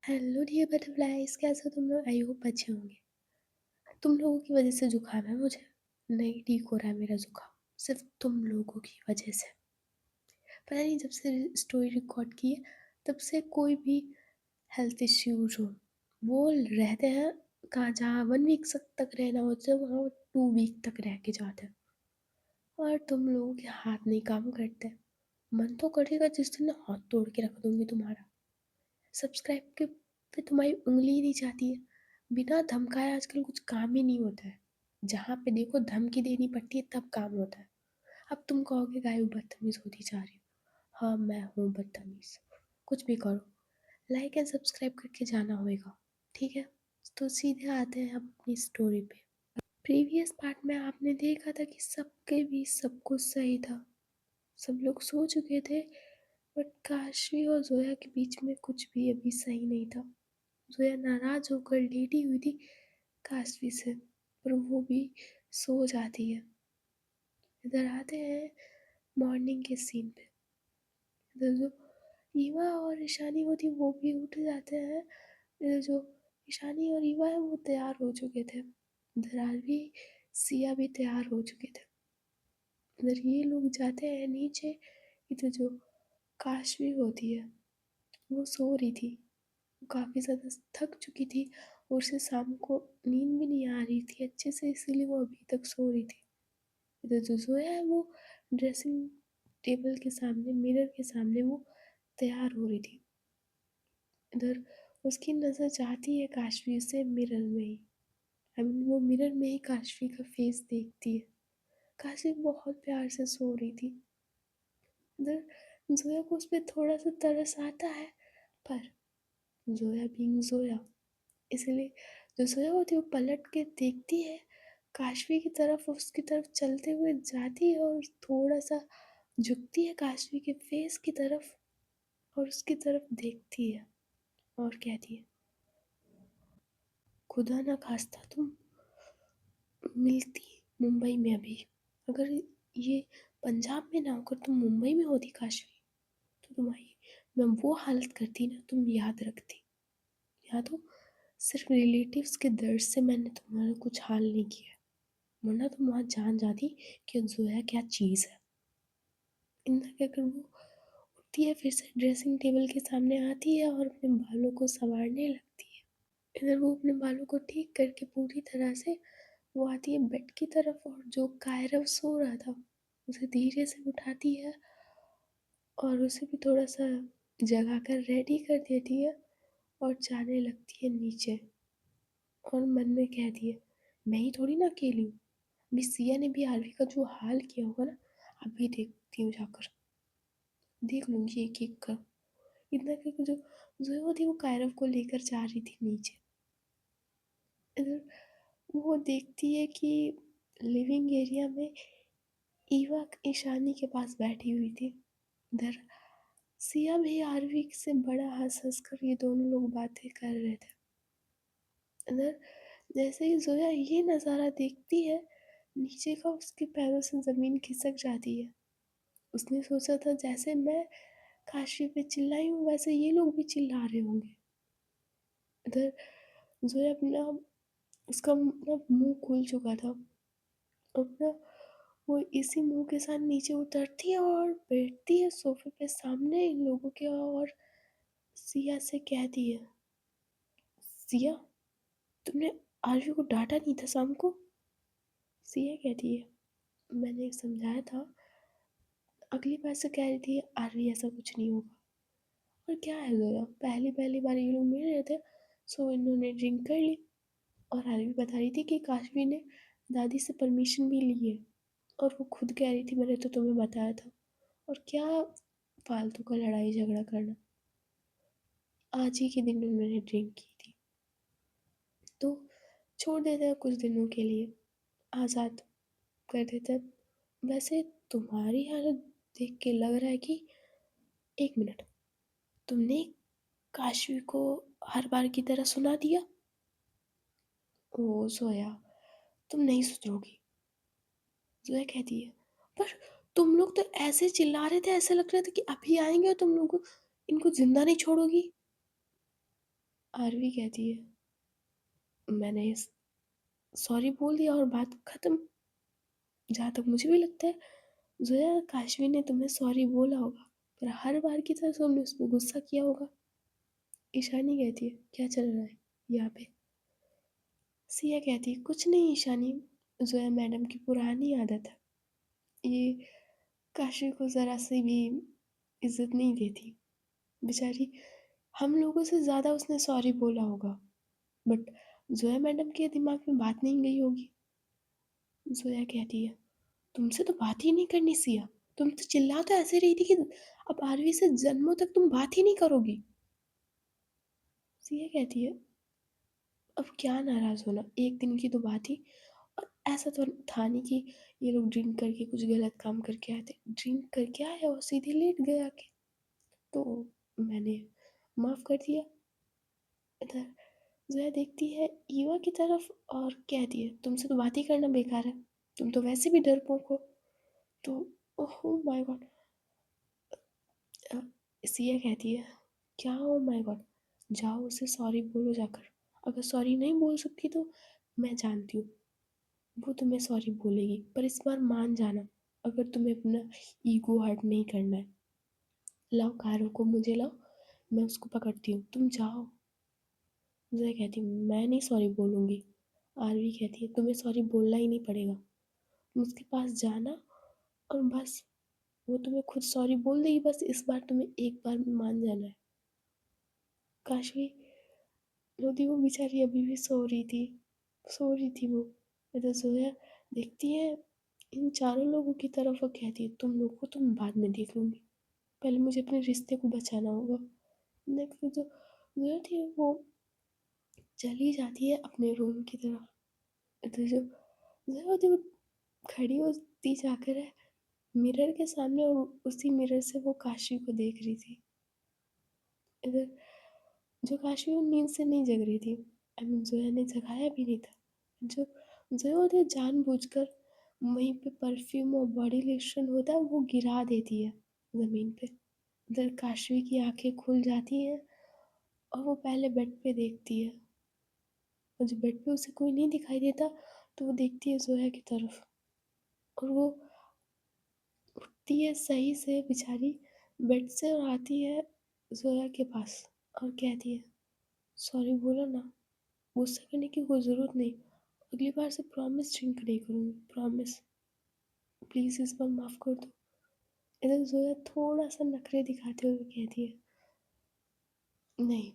Hello dear butterflies, कैसे हो तुम लोग? आई होप अच्छे होंगे। तुम लोगों की वजह से जुकाम है मुझे। नहीं ठीक हो रहा है मेरा जुकाम, सिर्फ तुम लोगों की वजह से। पता नहीं, जब से स्टोरी रिकॉर्ड की है तब से कोई भी हेल्थ इश्यूज हो वो रहते हैं। कहाँ जहाँ 1 वीक तक रहना होता है वहाँ 2 वीक तक रह के जाते हैं। और तुम लोगों के हाथ नहीं काम करते। मन तो करेगा जिस दिन हाथ तोड़ के रख दूंगी तुम्हारा। सब्सक्राइब के पे तुम्हारी उंगली ही नहीं जाती है। बिना धमकाए आजकल कुछ काम ही नहीं होता है। जहाँ पे देखो धमकी देनी पड़ती है तब काम होता है। अब तुम कहोगे गाय बदतमीज होती जा रही हो। हाँ, मैं हूँ बदतमीज। कुछ भी करो, लाइक एंड सब्सक्राइब करके जाना होगा। ठीक है, तो सीधे आते हैं अब अपनी स्टोरी पे। प्रीवियस पार्ट में आपने देखा था कि सबके बीच सब कुछ सही था। सब लोग सो चुके थे, बट काशवी और जोया के बीच में कुछ भी अभी सही नहीं था। जोया नाराज होकर लेटी हुई थी काशवी से, पर वो भी सो जाती है। इधर आते हैं मॉर्निंग के सीन पे। इधर जो ईवा और ईशानी वो थी वो भी उठ जाते हैं। इधर जो ईशानी और ईवा है वो तैयार हो चुके थे। इधर आरवी सिया भी तैयार हो चुके थे। इधर ये लोग जाते हैं नीचे। इधर जो काशवी होती है वो सो रही थी। काफ़ी ज़्यादा थक चुकी थी और उसे शाम को नींद भी नहीं आ रही थी अच्छे से, इसीलिए वो अभी तक सो रही थी। इधर जो सोया है वो ड्रेसिंग टेबल के सामने, मिरर के सामने वो तैयार हो रही थी। इधर उसकी नज़र जाती है काशवी से मिरर में ही। आई मीन वो मिरर में ही काशवी का फेस देखती है। काशवी बहुत प्यार से सो रही थी। इधर जोया को उस पर थोड़ा सा तरस आता है, पर जोया बीइंग जोया, इसलिए जो सोया होती है वो पलट के देखती है काशवी की तरफ, उसकी तरफ चलते हुए जाती है और थोड़ा सा झुकती है काशवी के फेस की तरफ और उसकी तरफ देखती है और कहती है, खुदा ना खास्ता तुम मिलती मुंबई में अभी। अगर ये पंजाब में ना होकर तुम मुंबई में होती काशवी, तो तुम्हारी मैं वो हालत करती ना, तुम याद रखती। या तो सिर्फ रिलेटिव्स के दर्द से मैंने तुम्हारा कुछ हाल नहीं किया, वरना तुम वहाँ जान जाती कि जोया क्या चीज़ है। इतना कहकर वो उठती है, फिर से ड्रेसिंग टेबल के सामने आती है और अपने बालों को संवारने लगती है। इधर वो अपने बालों को ठीक करके पूरी तरह से वो आती है बेड की तरफ और जो कायरव सो रहा था उसे धीरे से उठाती है और उसे भी थोड़ा सा जगा कर रेडी कर देती है और जाने लगती है नीचे। और मन में कहती है, मैं ही थोड़ी ना अकेली हूँ। अभी सिया ने भी आरवी का जो हाल किया होगा ना, अभी देखती हूँ जाकर, देख लूंगी एक एक का। इतना करके जो जो वो थी वो कायरव को लेकर जा रही थी नीचे। इधर वो देखती है कि लिविंग एरिया में ईवा ईशानी के पास बैठी हुई थी। इधर सिया भी आरवी से बड़ा हंस हंस कर ये दोनों लोग बातें कर रहे थे। इधर जैसे ही जोया ये नज़ारा देखती है, नीचे का उसके पैरों से ज़मीन खिसक जाती है। उसने सोचा था जैसे मैं काशी पे चिल्लाई हूँ वैसे ये लोग भी चिल्ला रहे होंगे। इधर जोया अपना उसका अपना मुंह खुल चुका था। अपना वो इसी मुंह के साथ नीचे उतरती है और बैठती है सोफे पे सामने इन लोगों के और सिया से कहती है, सिया तुमने आरवी को डांटा नहीं था शाम को? सिया कहती है, मैंने समझाया था। अगली बार से कह रही थी आरवी ऐसा कुछ नहीं होगा। और क्या है ज़रा, पहली पहली बार ये लोग मिल रहे थे, सो इन्होंने ड्रिंक कर ली। और आरवी बता रही थी कि काशवी ने दादी से परमिशन भी ली है और वो खुद कह रही थी मैंने तो तुम्हें बताया था। और क्या फालतू का लड़ाई झगड़ा करना। आज ही के दिन उन्होंने ड्रिंक की थी, तो छोड़ देते हैं कुछ दिनों के लिए, आज़ाद कर देते हैं। वैसे तुम्हारी हालत देख के लग रहा है कि, एक मिनट, तुमने काशवी को हर बार की तरह सुना दिया? ओ जोया, तुम नहीं सुधरोगी। जोया कहती है, पर तुम लोग तो ऐसे चिल्ला रहे थे, ऐसे लग रहा था कि अभी आएंगे और तुम लोगों इनको जिंदा नहीं छोड़ोगी। आरवी कहती है, मैंने सॉरी बोल दिया और बात खत्म। जहाँ तक मुझे भी लगता है, ज़ोया काशवी ने तुम्हें सॉरी बोला होगा, पर हर बार की तरह तुमने उस पे गुस्सा किया होगा। ईशानी कहती है, क्या चल रहा है यहाँ पे? सिया कहती है, कुछ नहीं ईशानी, ज़ोया मैडम की पुरानी आदत है, ये काशवी को ज़रा सी भी इज्जत नहीं देती। बेचारी हम लोगों से ज़्यादा उसने सॉरी बोला होगा, बट ज़ोया मैडम के दिमाग में बात नहीं गई होगी। ज़ोया कहती है, तुमसे तो बात ही नहीं करनी सिया, तुम तो चिल्ला तो ऐसे रही थी कि अब आरवी से जन्मों तक तुम बात ही नहीं करोगी। सिया कहती है, अब क्या नाराज़ होना, एक दिन की तो बात ही। और ऐसा तो था नहीं कि ये लोग ड्रिंक करके कुछ गलत काम करके आए थे, ड्रिंक करके आया और सीधे लेट गए आके, तो मैंने माफ़ कर दिया। इधर ज़ोया देखती है ईवा की तरफ और कहती है, तुमसे तो बात ही करना बेकार है, तुम तो वैसे भी डरपोक हो। तो ओह माय गॉड, सिया कहती है, क्या ओ माय गॉड, जाओ उसे सॉरी बोलो जाकर। अगर सॉरी नहीं बोल सकती तो मैं जानती हूँ, वो तुम्हें सॉरी बोलेगी, पर इस बार मान जाना, अगर तुम्हें अपना ईगो हर्ट नहीं करना है। लाओ कारों को मुझे लाओ, मैं उसको पकड़ती हूँ, तुम जाओ। ज़ोया कहती, मैं नहीं सॉरी बोलूँगी। आरवी कहती है, तुम्हें सॉरी बोलना ही नहीं पड़ेगा, तुम उसके पास जाना और बस, वो तुम्हें खुद सॉरी बोल देगी, बस इस बार तुम्हें एक बार में मान जाना है। काशवी रोती, वो बेचारी अभी भी सो रही थी वो। इधर जोया देखती है इन चारों लोगों की तरफ और कहती है, तुम लोग को तो मैं बाद में देख लूँगी, पहले मुझे अपने रिश्ते को बचाना होगा। नेक्स्ट जो जोया थी वो चली जाती है अपने रूम की तरफ। इधर जो जोया होती है वो खड़ी होती जाकर है मिरर के सामने, और उसी मिरर से वो काशी को देख रही थी। इधर जो काशी वो नींद से नहीं जग रही थी, आई मीन जोया ने जगाया भी नहीं था। जो जोया होती है जानबूझकर वहीं पे परफ्यूम और बॉडी लोशन होता है वो गिरा देती है ज़मीन पे। इधर काशवी की आंखें खुल जाती हैं और वो पहले बेड पे देखती है, और जब बेड पे उसे कोई नहीं दिखाई देता तो वो देखती है जोया की तरफ, और वो उठती है सही से बेचारी बेड से और आती है जोया के पास और कहती है, सॉरी बोलो ना, गुस्सा करने की कोई ज़रूरत नहीं, अगली बार से प्रॉमिस ड्रिंक नहीं करूँगी, प्रॉमिस, प्लीज़ इस बार माफ़ कर दो। इधर ज़ोया थोड़ा सा नखरे दिखाते हुए कहती है, नहीं,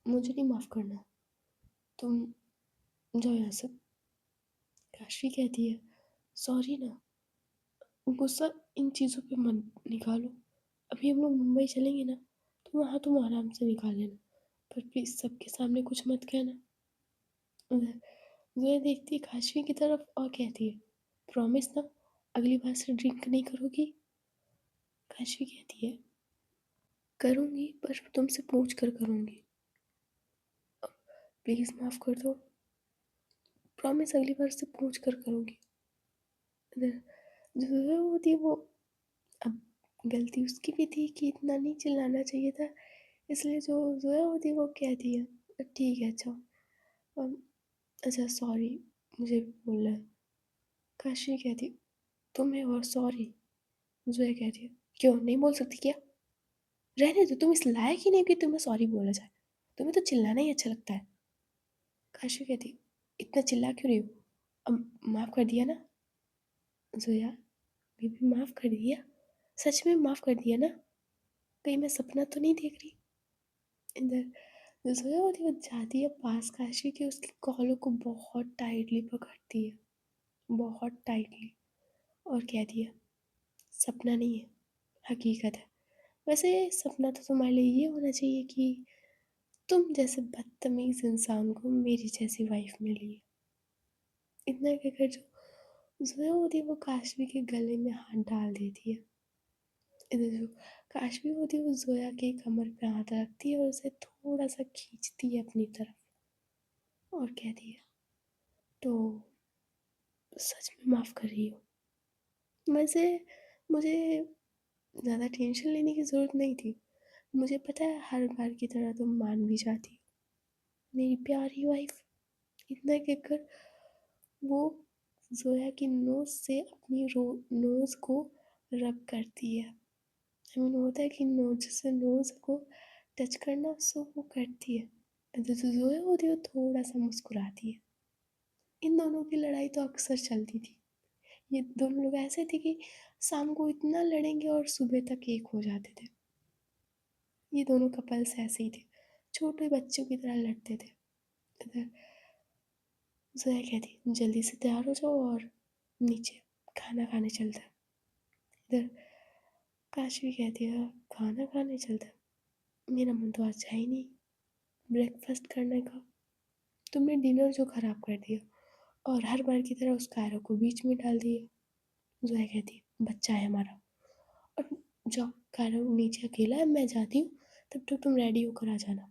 मुझे नहीं माफ़ करना, तुम जाओ यहाँ से। काशवी कहती है, सॉरी ना, गुस्सा इन चीज़ों पे मत निकालो, अभी हम लोग मुंबई चलेंगे ना, तो वहाँ तुम आराम से निकाल लेना, पर प्लीज़ सबके सामने कुछ मत कहना। उधर ज़ोया देखती है काशवी की तरफ और कहती है, प्रॉमिस ना, अगली बार से ड्रिंक नहीं करोगी। काशवी कहती है, करूँगी पर तुमसे पूछ कर करूँगी, प्लीज़ माफ़ कर दो, प्रॉमिस अगली बार से पूछ कर करूँगी। इधर जो ज़ोया होती है वो, अब गलती उसकी भी थी कि इतना नहीं चिल्लाना चाहिए था, इसलिए जो ज़ोया होती है वो कहती है, ठीक है अच्छा, अम, अच्छा सॉरी, मुझे भी बोलना है। काशवी कहती है, तुम्हें और सॉरी। ज़ोया कहती है, क्यों नहीं बोल सकती क्या? रहने दो, तुम इस लायक ही नहीं कि तुम्हें सॉरी बोला जाए, तुम्हें तो चिल्लाना ही अच्छा लगता है। काशवी कहती है, इतना चिल्ला क्यों रही हो, अब माफ़ कर दिया ना? ज़ोया, बेबी माफ़ कर दिया, सच में माफ़ कर दिया ना? कहीं मैं सपना तो नहीं देख रही? इधर ज़ोया होती है वो जाती है पास काशी के, उसकी कॉलों को बहुत टाइटली पकड़ती है, बहुत टाइटली, और कहती है, सपना नहीं है, हकीकत है। वैसे सपना तो तुम्हारे लिए ये होना चाहिए कि तुम जैसे बदतमीज़ इंसान को मेरी जैसी वाइफ मिली है। इतना कहकर जो ज़ोया होती है वो काशवी के गले में हाथ डाल देती है। इधर जो काशवी होती है वो ज़ोया के कमर पे हाथ रखती है और उसे थोड़ा सा खींचती है अपनी तरफ और कहती है, तो सच में माफ़ कर रही हो? वैसे मुझे ज़्यादा टेंशन लेने की ज़रूरत नहीं थी, मुझे पता है हर बार की तरह तुम मान भी जाती। मेरी प्यारी वाइफ। इतना कहकर वो ज़ोया की नोज़ से अपनी नोज़ को रब करती है। आई मीन होता है कि नोज़ से नोज़ को टच करना, सो वो करती है। जो ज़ोया होती है वो थोड़ा-सा मुस्कुराती है। इन दोनों की लड़ाई तो अक्सर चलती थी। ये दोनों लोग ऐसे थे कि शाम को इतना लड़ेंगे और सुबह तक एक हो जाते थे। ये दोनों कपल्स ऐसे ही थे, छोटे बच्चों की तरह लड़ते थे। इधर ज़ोया कहती जल्दी से तैयार हो जाओ और नीचे खाना खाने चलते हैं। इधर काशवी कहती है खाना खाने चलते हैं, मेरा मन तो आज है ही नहीं ब्रेकफास्ट करने का। तुमने डिनर जो खराब कर दिया और हर बार की तरह उस कायरो को बीच में डाल दिया। ज़ोया कहती है बच्चा है हमारा, और जाओ कायरो नीचे अकेला है, मैं जाती हूँ, तब तक तुम रेडी होकर आ जाना।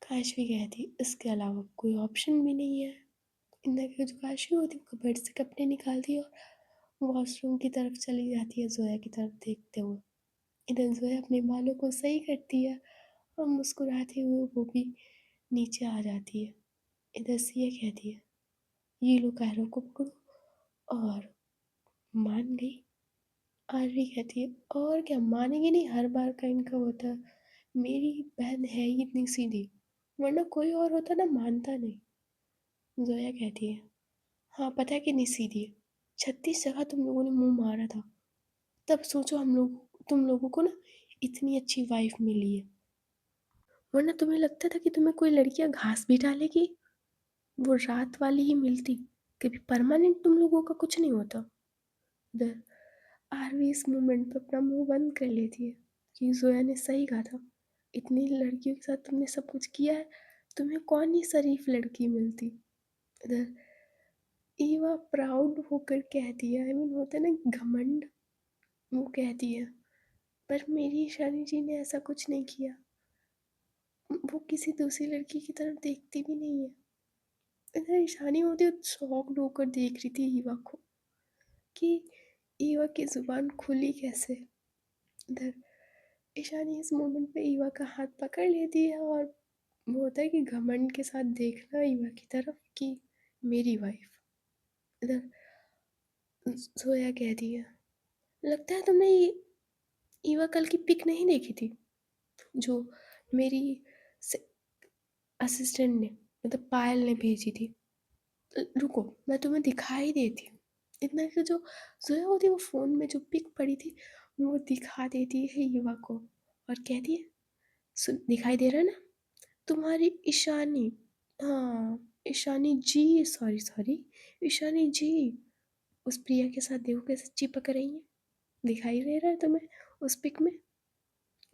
काशवी कहती इसके अलावा कोई ऑप्शन भी नहीं है। इंदा की जो काशवी होती है वो कबर्ड से कपड़े निकालती है और वॉशरूम की तरफ चली जाती है ज़ोया की तरफ देखते हुए। इधर ज़ोया अपने बालों को सही करती है और मुस्कुराते हुए वो भी नीचे आ जाती है। इधर सिया कहती है ये लो कायरो को पकड़ो, और मान गई। आरवी कहती है और क्या मानेगी नहीं, हर बार का इनका होता है। मेरी बहन है ही इतनी सीधी, वरना कोई और होता ना मानता नहीं। ज़ोया कहती है हाँ पता है कितनी सीधी है, 36 जगह तुम लोगों ने मुंह मारा था, तब सोचो हम लोग तुम लोगों को ना इतनी अच्छी वाइफ मिली है, वरना तुम्हें लगता था कि तुम्हें कोई लड़कियां घास भी डालेगी, वो रात वाली ही मिलती, कभी परमानेंट तुम लोगों का कुछ नहीं होता। इधर आरवी इस मोमेंट पे अपना मुंह बंद कर लेती है कि जोया ने सही कहा था, इतनी लड़कियों के साथ तुमने सब कुछ किया है, तुम्हें कौन ही शरीफ लड़की मिलती। इधर ईवा प्राउड होकर कहती है, आई मीन होता है ना घमंड, वो कहती है पर मेरी ईशानी जी ने ऐसा कुछ नहीं किया, वो किसी दूसरी लड़की की तरफ देखती भी नहीं है। इधर ईशानी होती शॉक्ड होकर देख रही थी ईवा को कि ईवा की जुबान खुली कैसे। इधर ईशानी इस मोमेंट पे ईवा का हाथ पकड़ लेती है और वो होता है कि घमंड के साथ देखना ईवा की तरफ कि मेरी वाइफ। इधर जोया कहती है लगता है तुमने ये ईवा कल की पिक नहीं देखी थी जो मेरी असिस्टेंट ने मतलब पायल ने भेजी थी, रुको मैं तुम्हें दिखाई देती हूँ। इतना कि जो जोया होती है वो फ़ोन में जो पिक पड़ी थी वो दिखा देती है युवा को और कहती है सुन दिखाई दे रहा है ना तुम्हारी ईशानी, हाँ ईशानी जी, सॉरी सॉरी ईशानी जी उस प्रिया के साथ देखो कैसे चिपक रही है, दिखाई दे रहा है तुम्हें उस पिक में।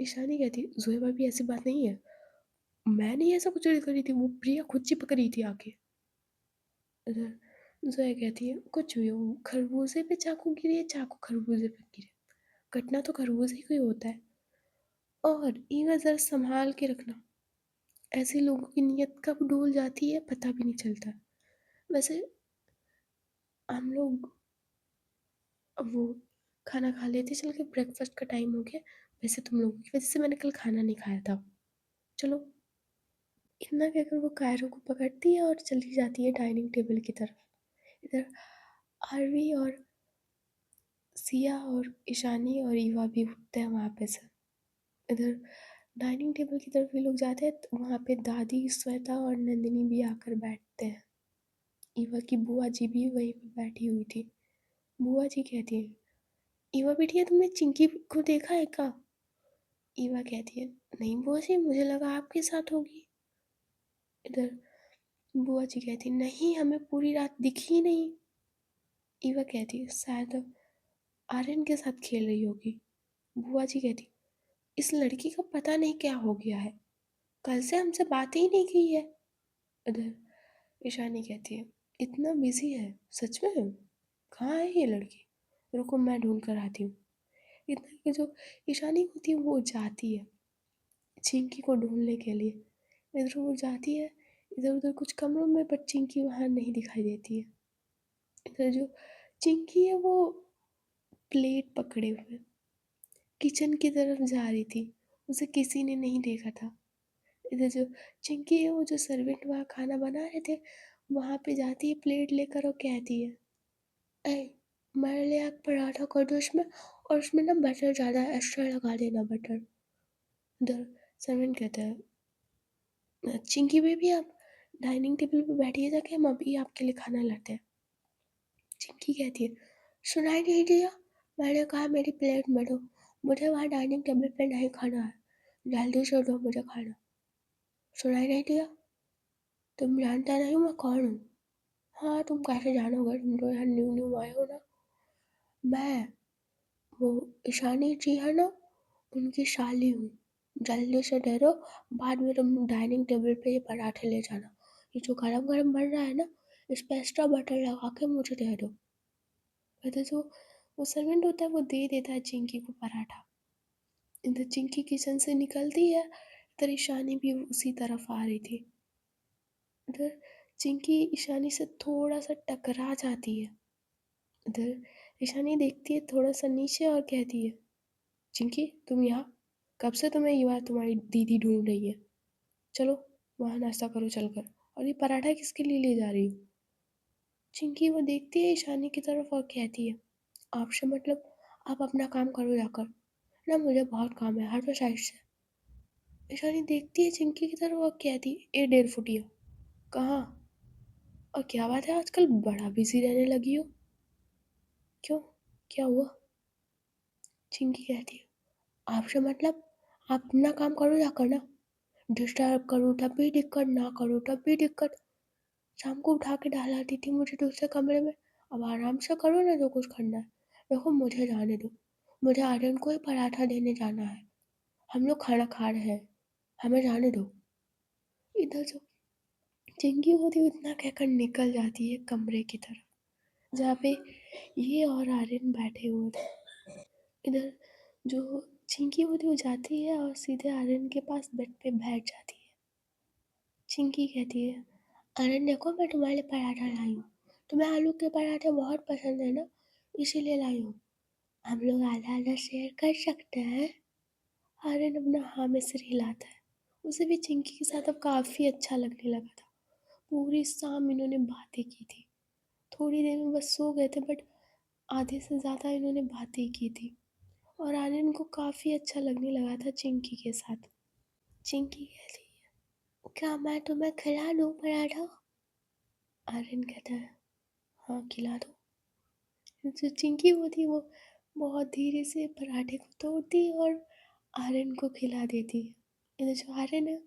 ईशानी कहती जोया भाभी ऐसी बात नहीं है, मैं नहीं ऐसा कुछ करी थी, वो प्रिया खुद चिपक रही थी आके। जोया कहती है कुछ भी हो, खरबूजे पे चाकू गिरे या चाकू खरबूजे पे गिरे, कटना तो खरबूजे को ही होता है, और ईवा जरा संभाल के रखना, ऐसे लोगों की नीयत कब डोल जाती है पता भी नहीं चलता। वैसे हम लोग अब वो खाना खा लेते चल के, ब्रेकफास्ट का टाइम हो गया, वैसे तुम लोगों की वजह से मैंने कल खाना नहीं खाया था, चलो। इतना कहकर वो कायरों को पकड़ती है और चली जाती है डाइनिंग टेबल की तरफ। इधर आरवी और सिया और ईशानी और ईवा भी उठते हैं वहाँ पे से। इधर डाइनिंग टेबल की तरफ भी लोग जाते हैं तो वहाँ पे दादी श्वेता और नंदिनी भी आकर बैठते हैं। ईवा की बुआ जी भी वहीं पे बैठी हुई थी। बुआ जी कहती है ईवा बिटिया तुमने चिंकी को देखा है क्या। ईवा कहती है नहीं बुआ जी मुझे लगा आपके साथ होगी। इधर बुआ जी कहती नहीं हमें पूरी रात दिखी ही नहीं। ईवा कहती है शायद आर्यन के साथ खेल रही होगी। बुआ जी कहती इस लड़की का पता नहीं क्या हो गया है, कल से हमसे बात ही नहीं की है। इधर ईशानी कहती है इतना बिजी है सच में, कहाँ है ये लड़की, रुको मैं ढूंढ कर आती हूँ। इतना कि जो ईशानी होती है वो जाती है चिंकी को ढूंढने के लिए। इधर वो जाती है इधर उधर कुछ कमरों में, बट चिंकी वहाँ नहीं दिखाई देती है। इधर जो चिंकी है वो प्लेट पकड़े हुए किचन की तरफ जा रही थी, उसे किसी ने नहीं देखा था। इधर जो चिंकी है वो जो सर्वेंट वहाँ खाना बना रहे थे, वहाँ पे जाती है प्लेट लेकर और कहती है, "ऐ मेरे लिए एक पराठा कर दो इसमें, और उसमें ना बटर ज़्यादा एक्स्ट्रा लगा देना बटर।" उधर सर्वेंट कहता है, "चिंकी बेबी आप डाइनिंग टेबल पे बैठिए जाके, हम अभी आपके लिए खाना लाते हैं।" चिंकी कहती है, "सुनाई नहीं दिया? मैंने कहा मेरी प्लेट में दो, मुझे वहाँ डाइनिंग टेबल पे नहीं खाना है, जल्दी से दो मुझे खाना। सुनाई नहीं दिया? तुम जानता नहीं मैं कौन हूँ?" "हाँ, तुम कैसे जानोगे, तुम तो यहाँ न्यू न्यू आए हो ना। मैं वो ईशानी जी है ना, उनकी साली हूँ। जल्दी से दे दो, बाद में तुम डाइनिंग टेबल पे ये पराठे ले जाना। ये जो गरम-गरम बन रहा है ना, इस पे एक्स्ट्रा बटर लगा के मुझे दे दो।" इधर जो वो सर्वेंट होता है वो दे देता है चिंकी को पराठा। इधर चिंकी किचन से निकलती है, इधर ईशानी भी उसी तरफ आ रही थी। इधर चिंकी ईशानी से थोड़ा-सा टकरा जाती है। इधर ईशानी देखती है थोड़ा-सा नीचे और कहती है, "चिंकी तुम यहाँ? कब से तुम्हें ये बात तुम्हारी दीदी ढूँढ रही है। चलो वहाँ नाश्ता करो चलकर, और ये पराठा किसके लिए ले जा रही हो?" चिंकी वो देखती है ईशानी की तरफ और कहती है, "आपसे मतलब, आप अपना काम करो जाकर, ना मुझे बहुत काम है, हटो साइड से।" ईशानी देखती है चिंकी की तरफ और कहती है, "ए 1.5 फुटिया, कहाँ? और क्या बात है आजकल बड़ा बिज़ी रहने लगी हो? क्यों? क्या हुआ?" चिंकी कहती है, "आपसे मतलब, आप अपना काम करो जाकर ना, डिस्टर्ब करूँ तब भी दिक्कत, ना करूँ तब भी दिक्कत। शाम को उठा के डाल आती थी मुझे दूसरे कमरे में, अब आराम से करो ना जो कुछ करना है। देखो मुझे जाने दो, मुझे आर्यन को ही पराठा देने जाना है, हम लोग खाना खा रहे हैं, हमें जाने दो।" इधर जो चिंकी होती है इतना कहकर निकल जाती है कमरे की तरफ, जहाँ पे ये और आर्यन बैठे हुए थे। इधर जो चिंकी होती है वो जाती है और सीधे आर्यन के पास बेड पे बैठ जाती है। चिंकी कहती है, "आर्यन देखो मैं तुम्हारे लिए पराठा लाई हूँ, तुम्हें आलू के पराठे बहुत पसंद है ना, इसीलिए लाई हूँ, हम लोग आधा आधा शेयर कर सकते हैं?" आर्यन अपना हाँ में सिर हिलाता है। उसे भी चिंकी के साथ अब काफ़ी अच्छा लगने लगा था। पूरी शाम इन्होंने बातें की थी, थोड़ी देर में बस सो गए थे, बट आधे से ज़्यादा इन्होंने बातें की थी, और आर्यन को काफ़ी अच्छा लगने लगा था चिंकी के साथ। चिंकी कहती है, "क्या मैं तुम्हें खिला दूँ पराठा?" आर्यन कहता है, "हाँ, खिला दो।" जो चिंकी होती है वो बहुत धीरे से पराठे को तोड़ती है और आर्यन को खिला देती है। इधर जो आर्यन है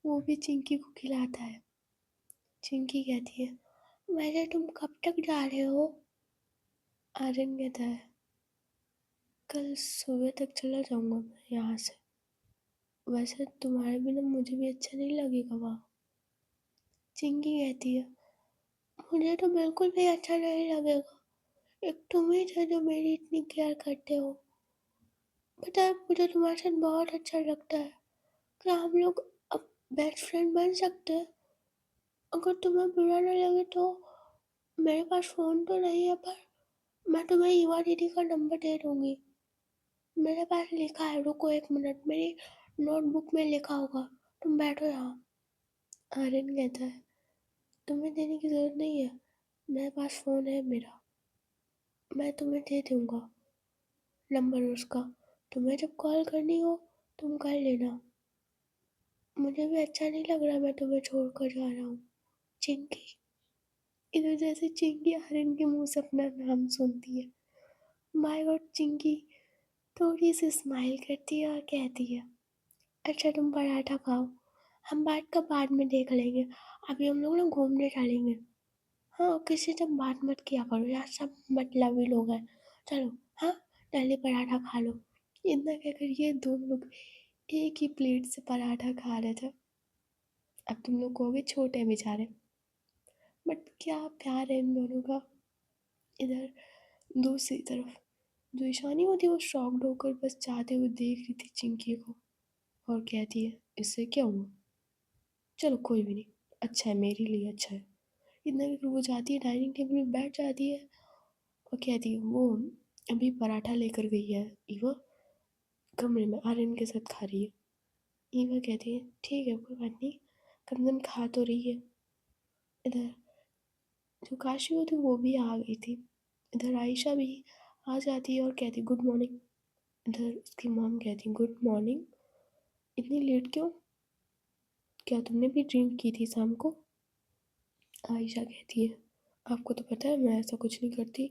वो भी चिंकी को खिलाता है। चिंकी कहती है, "वैसे तुम कब तक जा रहे हो?" आर्यन कहता है, "कल सुबह तक चला जाऊँगा मैं यहाँ से। वैसे तुम्हारे बिना मुझे भी अच्छा नहीं लगेगा वहाँ।" चिंकी कहती है, "मुझे तो बिल्कुल भी अच्छा नहीं लगेगा। एक तुम ही थे जो मेरी इतनी केयर करते हो। पता है मुझे तुम्हारे साथ बहुत अच्छा लगता है। क्या हम लोग अब बेस्ट फ्रेंड बन सकते हैं? अगर तुम्हें बुरा ना लगे तो, मेरे पास फ़ोन तो नहीं है, पर मैं तुम्हें ईवा दीदी का नंबर दे दूँगी। मेरे पास लिखा है, रुको 1 मिनट, मेरी नोटबुक में लिखा होगा, तुम बैठो यहाँ।" आर्यन कहता है, "तुम्हें देने की ज़रूरत नहीं है, मेरे पास फ़ोन है मेरा, मैं तुम्हें दे दूँगा नंबर उसका, तुम्हें जब कॉल करनी हो तुम कर लेना। मुझे भी अच्छा नहीं लग रहा मैं तुम्हें छोड़कर जा रहा हूँ, चिंकी।" इधर जैसे चिंकी आर्यन के मुँह से अपना नाम सुनती है, माय गॉड, चिंकी थोड़ी सी स्माइल करती है और कहती है, "अच्छा तुम पराठा खाओ, हम बात का बाद में देख लेंगे, अभी हम लोग ना घूमने चलेंगे। हाँ, किसी से बात मत किया करो यार, सब मतलबी लोग हैं। चलो, हाँ, पहले पराठा खा लो।" इतना कहकर ये दोनों लोग एक ही प्लेट से पराठा खा रहे थे। अब तुम लोग कहोगे छोटे हैं बेचारे, बट क्या प्यार है इन दोनों का। इधर दूसरी तरफ जो ईशानी होती है वो शॉक्ड होकर बस जाते हुए देख रही थी चिंकी को, और कहती है, "इससे क्या हुआ? चलो कोई भी नहीं, अच्छा है, मेरे लिए अच्छा है।" इतना कहकर वो जाती है डाइनिंग टेबल में बैठ जाती है और कहती है, "वो अभी पराठा लेकर गई है ईवा, कमरे में आर्यन के साथ खा रही है।" ईवा कहती है ठीक है कोई बात नहीं, कम से कम खा तो रही है। इधर जो काशी होती वो भी आ गई थी। इधर आयशा भी आ जाती है और कहती गुड मॉर्निंग। इधर उसकी मॉम कहती गुड मॉर्निंग, इतनी लेट क्यों, क्या तुमने भी ड्रिंक की थी शाम को? आयशा कहती है आपको तो पता है मैं ऐसा कुछ नहीं करती,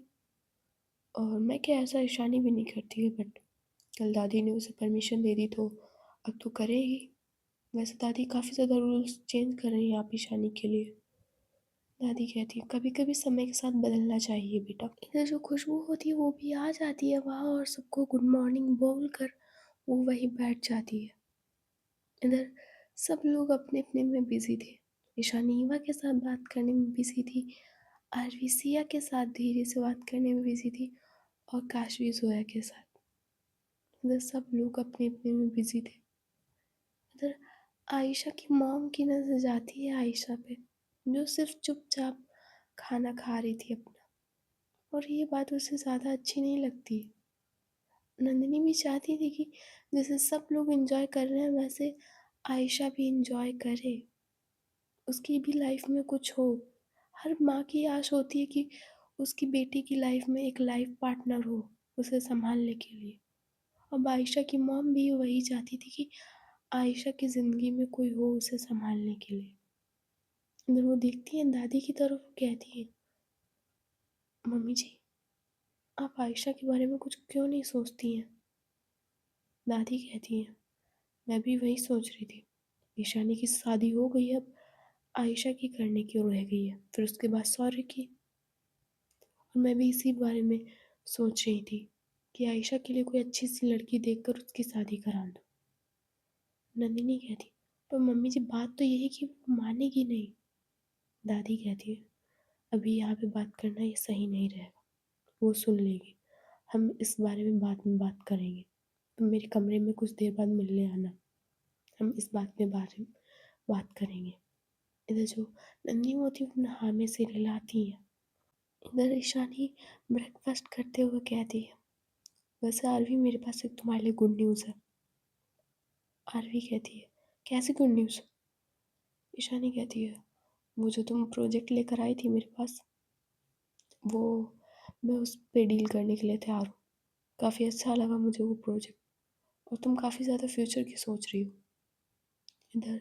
और मैं क्या ऐसा ईशानी भी नहीं करती है, बट कल दादी ने उसे परमिशन दे दी तो अब तो करेगी। वैसे दादी काफ़ी ज़्यादा रूल्स चेंज कर रही हैं आप ईशानी के लिए। दादी कहती है कभी कभी समय के साथ बदलना चाहिए बेटा। इधर जो खुशबू होती है वो भी आ जाती है वहाँ और सबको गुड मॉर्निंग बोल कर वो वहीं बैठ जाती है। इधर सब लोग अपने अपने में बिजी थे। ईशानी ईवा के साथ बात करने में बिजी थी, आरवी सिया के साथ धीरे से बात करने में बिजी थी, और काशवी जोया के साथ। इधर सब लोग अपने अपने में बिजी थे। इधर आयशा की मॉम की नज़र जाती है आयशा पे, जो सिर्फ चुपचाप खाना खा रही थी अपना, और ये बात उसे ज़्यादा अच्छी नहीं लगती। नंदिनी भी चाहती थी कि जैसे सब लोग एंजॉय कर रहे हैं वैसे आयशा भी एंजॉय करे, उसकी भी लाइफ में कुछ हो। हर माँ की आश होती है कि उसकी बेटी की लाइफ में एक लाइफ पार्टनर हो उसे संभालने के लिए। अब आयशा की मॉम भी वही चाहती थी कि आयशा की ज़िंदगी में कोई हो उसे संभालने के लिए। अगर वो देखती है दादी की तरफ, कहती है मम्मी जी आप आयशा के बारे में कुछ क्यों नहीं सोचती हैं? दादी कहती है मैं भी वही सोच रही थी, ईशानी की शादी हो गई है, अब आयशा की करने क्यों रह गई है, फिर उसके बाद सौर्य की। और मैं भी इसी बारे में सोच रही थी कि आयशा के लिए कोई अच्छी सी लड़की देखकर उसकी शादी करा दूँ। नंदिनी कहती पर मम्मी जी बात तो यही कि वो मानेगी नहीं। दादी कहती है अभी यहाँ पे बात करना ये सही नहीं रहेगा, वो सुन लेगी, हम इस बारे में बाद में बात करेंगे, तुम मेरे कमरे में कुछ देर बाद मिलने आना, हम इस बारे में बात करेंगे। इधर जो नन्ही होती है वो नहा में से रिलाती है। इधर ईशानी ब्रेकफास्ट करते हुए कहती है वैसे आरवी मेरे पास एक तुम्हारे लिए गुड न्यूज़ है। आरवी कहती है कैसी गुड न्यूज़? ईशानी कहती है वो जो तुम प्रोजेक्ट लेकर आई थी मेरे पास, वो मैं उस पे डील करने के लिए तैयार हूँ। काफ़ी अच्छा लगा मुझे वो प्रोजेक्ट, और तुम काफ़ी ज़्यादा फ्यूचर की सोच रही हो। इधर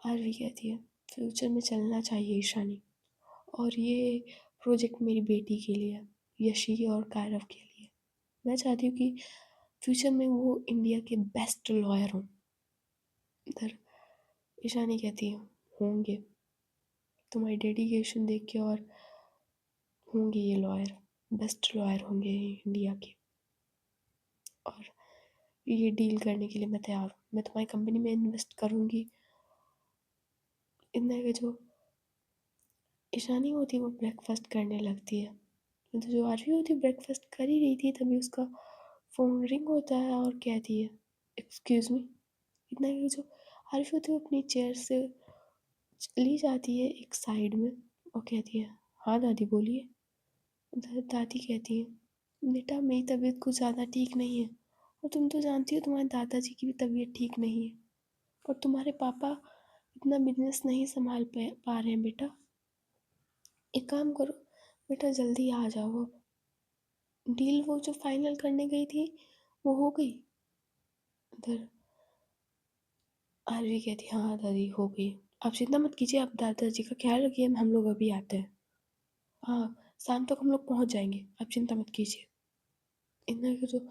आरवी कहती है फ्यूचर में चलना चाहिए ईशानी, और ये प्रोजेक्ट मेरी बेटी के लिए है, यशी और कायरव के लिए। मैं चाहती हूँ कि फ्यूचर में वो इंडिया के बेस्ट लॉयर हों। इधर ईशानी कहती है होंगे, तुम्हारी डेडिकेशन देख के, और होंगे ये लॉयर, बेस्ट लॉयर होंगे ये इंडिया के, और ये डील करने के लिए मैं तैयार हूँ, मैं तुम्हारी कंपनी में इन्वेस्ट करूँगी। इतना के जो ईशानी होती है वो ब्रेकफास्ट करने लगती है। तो जो आरवी होती है ब्रेकफास्ट कर ही रही थी तभी उसका फ़ोन रिंग होता है और कहती है एक्सक्यूज़ मी। इतना कि जो आरवी होती है वो अपनी चेयर से चली जाती है एक साइड में और कहती है हाँ दादी बोलिए। दादी कहती है बेटा मेरी तबीयत कुछ ज़्यादा ठीक नहीं है, और तुम तो जानती हो तुम्हारे दादाजी की भी तबीयत ठीक नहीं है, और तुम्हारे पापा इतना बिजनेस नहीं संभाल पा रहे हैं बेटा। एक काम करो बेटा जल्दी आ जाओ, अब डील वो जो फाइनल करने गई थी वो हो गई। उधर आरवी कहती हाँ दादी हो गई, आप चिंता मत कीजिए, आप दादाजी का ख्याल रखिए, हम लोग अभी आते हैं। हाँ शाम तक हम लोग पहुँच जाएंगे, आप चिंता मत कीजिए। इधर की जो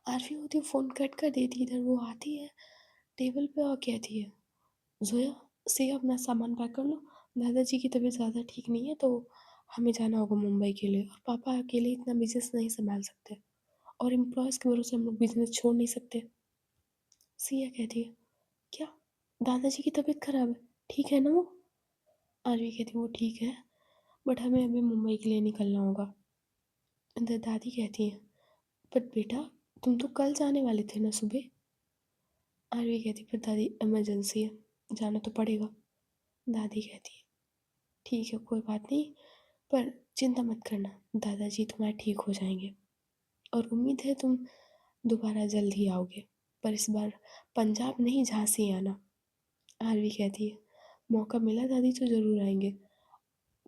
आरवी होती है फ़ोन कट कर देती है। इधर वो आती है टेबल पे और कहती है जोया से अपना सामान पैक कर लो, दादाजी की तबीयत ज़्यादा ठीक नहीं है तो हमें जाना होगा मुंबई के लिए, और पापा अकेले इतना बिजनेस नहीं संभाल सकते, और एम्प्लॉयज़ के भरोसे हम लोग बिजनेस छोड़ नहीं सकते। सिया कहती है क्या दादाजी की तबीयत खराब है, ठीक है ना वो? आरवी कहती है वो ठीक है, बट हमें अभी मुंबई के लिए निकलना होगा। अंदर दादी कहती है बट बेटा तुम तो कल जाने वाले थे ना सुबह। आरवी कहती पर दादी इमरजेंसी है, जाना तो पड़ेगा। दादी कहती है ठीक है कोई बात नहीं, पर चिंता मत करना, दादाजी तुम्हारे ठीक हो जाएंगे, और उम्मीद है तुम दोबारा जल्द ही आओगे। पर इस बार पंजाब नहीं झांसी आना। आरवी कहती है, मौका मिला दादी तो ज़रूर आएँगे।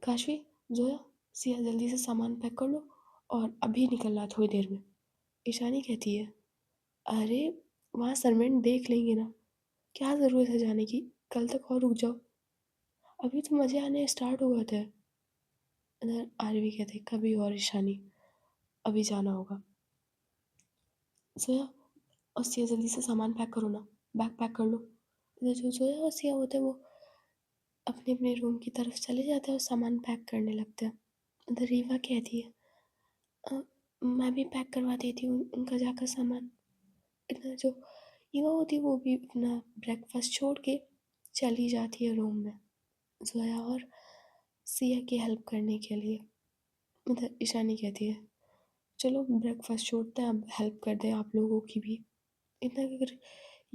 काशवी, जोया, सिया जल्दी से सामान पैक कर लो और अभी निकलना है थोड़ी देर में। ईशानी कहती है, अरे वहाँ सर्वेंट देख लेंगे ना, क्या ज़रूरत है जाने की, कल तक और रुक जाओ, अभी तो मज़े आने स्टार्ट हुए थे। इधर आरवी कहती है, कभी और ईशानी, अभी जाना होगा। जोया और सिया जल्दी से सामान पैक करो ना, बैग पैक कर लो। इधर जो जोया और सिया होते हैं वो अपने अपने रूम की तरफ चले जाते हैं और सामान पैक करने लगते हैं। इधर रीवा कहती है, "अ, मैं भी पैक करवा देती हूँ उनका जाकर सामान।" इधर जो रीवा होती है वो भी अपना ब्रेकफास्ट छोड़ के चली जाती है रूम में जोया और सिया की हेल्प करने के लिए। इधर ईशानी कहती है, चलो ब्रेकफास्ट छोड़ते हैं, अब हेल्प कर दें आप लोगों की भी। इतना अगर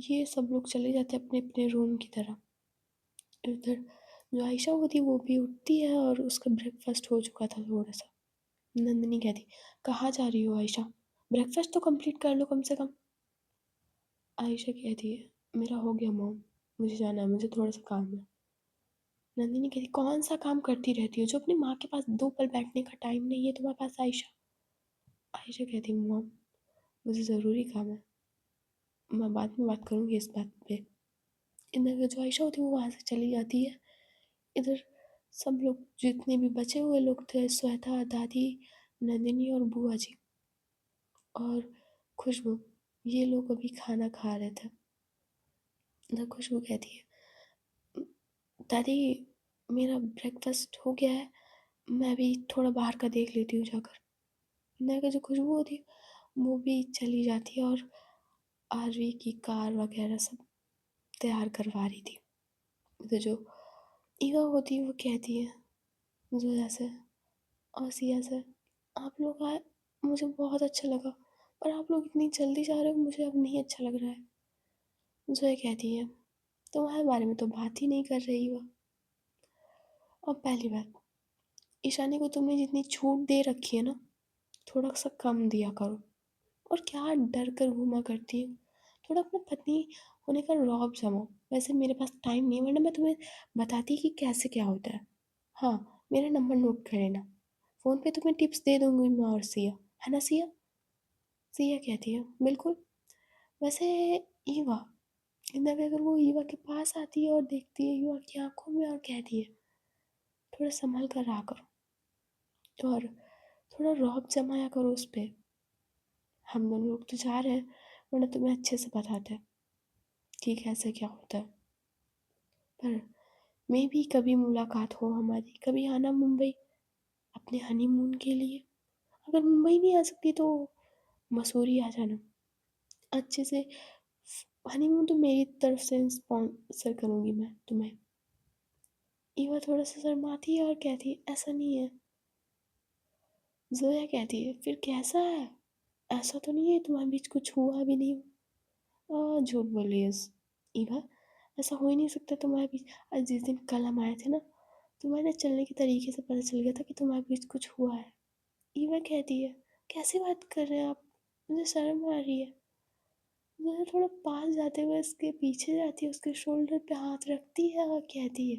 ये सब लोग चले जाते हैं अपने अपने रूम की तरफ। इधर जो आयशा होती है वो भी उठती है और उसका ब्रेकफास्ट हो चुका था थोड़ा सा। नंदिनी कहती, कहाँ जा रही हो आयशा, ब्रेकफास्ट तो कंप्लीट कर लो कम से कम। आयशा कहती है, मेरा हो गया मॉम, मुझे जाना है, मुझे थोड़ा सा काम है। नंदिनी कहती, कौन सा काम करती रहती हो जो अपनी माँ के पास 2 पल बैठने का टाइम नहीं है तुम्हारे पास आयशा। आयशा कहती, मॉम मुझे ज़रूरी काम है, मैं बाद में बात करूँगी इस बात पे। इधर जो आयशा होती है वो वहाँ से चली जाती है। इधर सब लोग जितने भी बचे हुए लोग थे, श्वेता, दादी, नंदिनी और बुआ जी और खुशबू, ये लोग अभी खाना खा रहे थे। इधर खुशबू कहती है, दादी मेरा ब्रेकफास्ट हो गया है, मैं अभी थोड़ा बाहर का देख लेती हूँ जाकर। इधर की जो खुशबू होती है वो भी चली जाती है और आरवी की कार वगैरह सब तैयार करवा रही थी। इधर जो ईवा होती है वो कहती है जोया से और सिया से, आप लोग आए, मुझे बहुत अच्छा लगा, पर आप लोग इतनी जल्दी जा रहे हो, मुझे अब नहीं अच्छा लग रहा है। जोया कहती है, तुम्हारे बारे में तो बात ही नहीं कर रही हो। और पहली बात, ईशानी को तुमने जितनी छूट दे रखी है ना, थोड़ा सा कम दिया करो। और क्या डर कर घूमा करती हो, थोड़ा अपने पत्नी होने का रौब जमाओ। वैसे मेरे पास टाइम नहीं है, वरना मैं तुम्हें बताती कि कैसे क्या होता है। हाँ, मेरा नंबर नोट कर लेना, फ़ोन पे तुम्हें टिप्स दे दूंगी मैं और सिया, है ना सिया। सिया कहती है, बिल्कुल। वैसे ईवा, इतना भी अगर वो ईवा के पास आती है और देखती है ईवा की आंखों में और कहती है, थोड़ा संभल कर रहा करो और थोड़ा रौब जमाया करो उस पे, हम दोनों लोग तो जा रहे हैं, वरना तुम्हें अच्छे से बताते हैं कि कैसे क्या होता है। पर मे भी कभी मुलाकात हो हमारी, कभी आना मुंबई अपने हनीमून के लिए। अगर मुंबई नहीं आ सकती तो मसूरी आ जाना अच्छे से। हनीमून तो मेरी तरफ से स्पॉन्सर करूँगी मैं तुम्हें। ईवा थोड़ा सा शर्माती है और कहती है, ऐसा नहीं है। जोया कहती है, फिर कैसा है, ऐसा तो नहीं है तुम्हारे बीच कुछ हुआ भी नहीं हो। झूठ बोल रही है ईवा, ऐसा हो ही नहीं सकता तुम्हारे बीच। आज जिस दिन कल हम आए थे ना, तुम्हारे चलने के तरीके से पता चल गया था कि तुम्हारे बीच कुछ हुआ है। ईवा कहती है, कैसी बात कर रहे हैं आप, मुझे शर्म आ रही है। वह थोड़ा पास जाते हुए उसके पीछे जाती है, उसके शोल्डर पे हाथ रखती है और कहती है,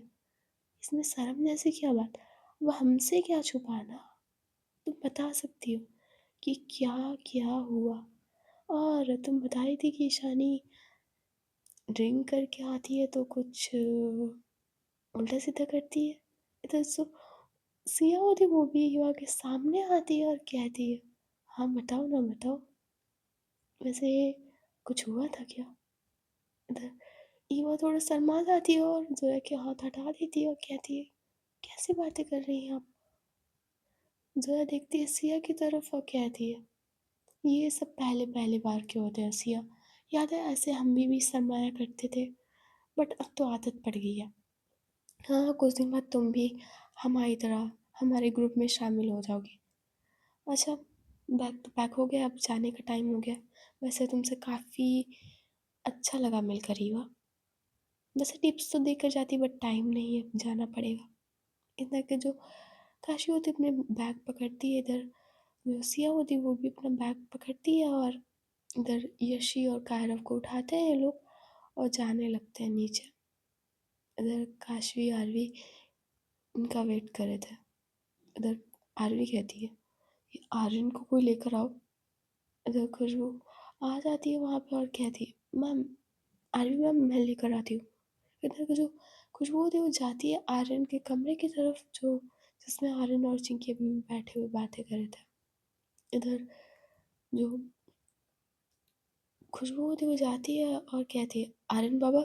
इसमें शर्म जैसी क्या बात, अब हमसे क्या छुपाना, तुम बता सकती हो कि क्या क्या हुआ। और तुम बताई थी कि ईशानी ड्रिंक करके आती है तो कुछ उल्टा सीधा करती है। इधर जो सिया होती है वो भी युवा के सामने आती है और कहती है, हाँ बताओ ना बताओ, वैसे कुछ हुआ था क्या। इधर ईवा थोड़ा शर्मा जाती है और जोया के हाथ हटा देती है और कहती है, कैसी बातें कर रही हैं आप। जोया देखती है सिया की तरफ और कहती है, ये सब पहले पहले बार के होते हैं सिया, याद है ऐसे हम भी शर्माया करते थे, बट अब तो आदत पड़ गई है। हाँ, कुछ दिन बाद तुम भी हमारी तरह हमारे ग्रुप में शामिल हो जाओगी। अच्छा, बैग तो पैक हो गया, अब जाने का टाइम हो गया। वैसे तुमसे काफ़ी अच्छा लगा मिलकर रीवा, वैसे टिप्स तो देकर जाती बट टाइम नहीं है, अब जाना पड़ेगा। इधर के जो काशी होती अपने बैग पकड़ती है, इधर जो सिया होती वो भी अपना बैग पकड़ती है और इधर यशी और कायरव को उठाते हैं ये लोग और जाने लगते हैं नीचे। इधर काशवी आरवी उनका वेट कर रहे थे। इधर आरवी कहती है कि आर्यन को कोई लेकर आओ। इधर खुशबू आ जाती है वहाँ पे और कहती है मैम, आरवी मैम मैं लेकर आती हूँ। इधर की जो खुशबू होती है वो जाती है आर्यन के कमरे की तरफ, जो जिसमें आर्यन और चिंकी अभी भी बैठे हुए बातें कर रहे थे। इधर जो खुशबू होती है वो जाती है और कहती है आर्यन बाबा,